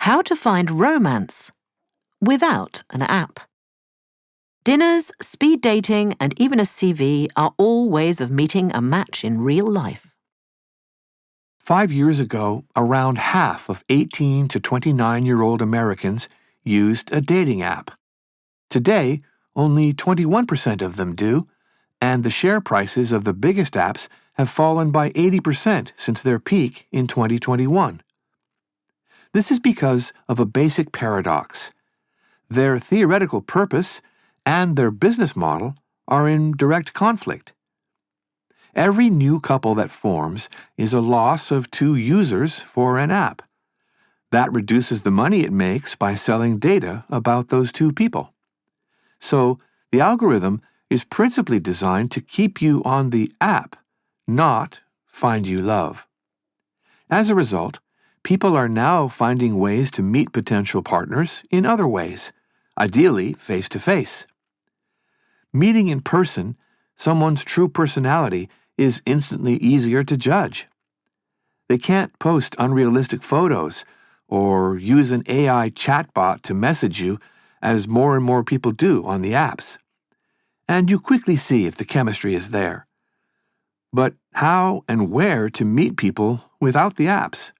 How to find romance without an app. Dinners, speed dating, and even a CV are all ways of meeting a match in real life. 5 years ago, around half of 18 to 29-year-old Americans used a dating app. Today, only 21% of them do, and the share prices of the biggest apps have fallen by 80% since their peak in 2021. This is because of a basic paradox. Their theoretical purpose and their business model are in direct conflict. Every new couple that forms is a loss of 2 users for an app. That reduces the money it makes by selling data about those 2 people. So, the algorithm is principally designed to keep you on the app, not find you love. As a result, people are now finding ways to meet potential partners in other ways, ideally face-to-face. Meeting in person, someone's true personality is instantly easier to judge. They can't post unrealistic photos or use an AI chatbot to message you as more and more people do on the apps. And you quickly see if the chemistry is there. But how and where to meet people without the apps?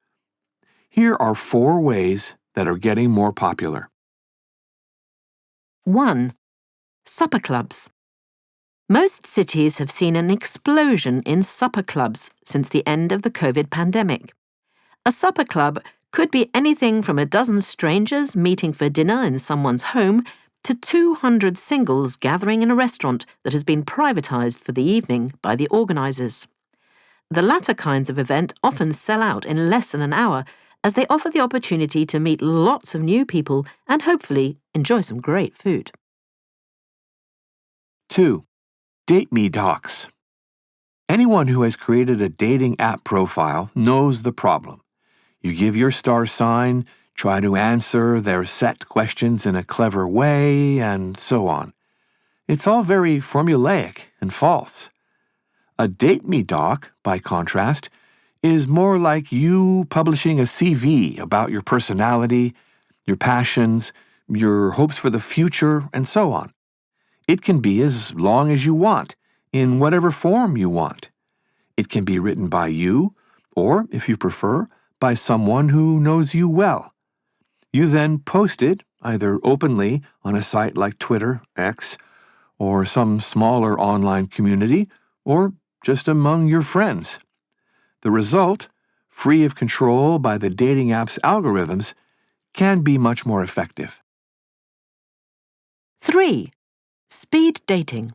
Here are 4 ways that are getting more popular. 1. Supper clubs. Most cities have seen an explosion in supper clubs since the end of the COVID pandemic. A supper club could be anything from a dozen strangers meeting for dinner in someone's home to 200 singles gathering in a restaurant that has been privatized for the evening by the organizers. The latter kinds of event often sell out in less than an hour, as they offer the opportunity to meet lots of new people and hopefully enjoy some great food. 2. Date Me docs. Anyone who has created a dating app profile knows the problem. You give your star sign, try to answer their set questions in a clever way, and so on. It's all very formulaic and false. A Date Me doc, by contrast, is more like you publishing a CV about your personality, your passions, your hopes for the future, and so on. It can be as long as you want, in whatever form you want. It can be written by you, or, if you prefer, by someone who knows you well. You then post it, either openly on a site like Twitter, X, or some smaller online community, or just among your friends. The result, free of control by the dating app's algorithms, can be much more effective. 3. Speed dating.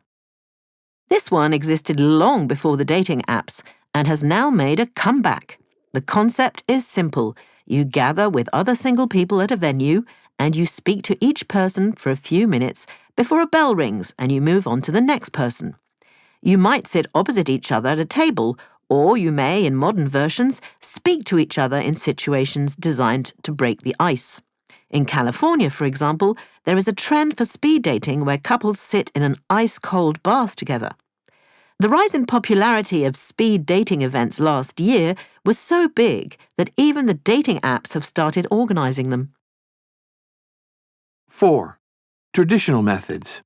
This one existed long before the dating apps and has now made a comeback. The concept is simple. You gather with other single people at a venue and you speak to each person for a few minutes before a bell rings and you move on to the next person. You might sit opposite each other at a table, or you may, in modern versions, speak to each other in situations designed to break the ice. In California, for example, there is a trend for speed dating where couples sit in an ice-cold bath together. The rise in popularity of speed dating events last year was so big that even the dating apps have started organizing them. 4. Traditional methods.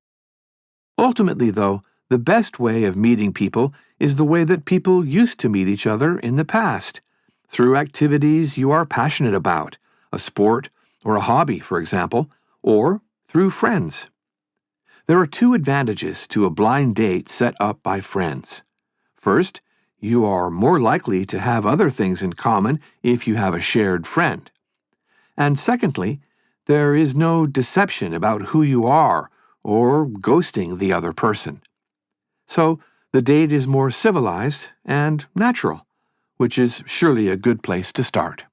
Ultimately, though, the best way of meeting people is the way that people used to meet each other in the past, through activities you are passionate about, a sport or a hobby, for example, or through friends. There are 2 advantages to a blind date set up by friends. First, you are more likely to have other things in common if you have a shared friend. And secondly, there is no deception about who you are or ghosting the other person. So, the date is more civilized and natural, which is surely a good place to start.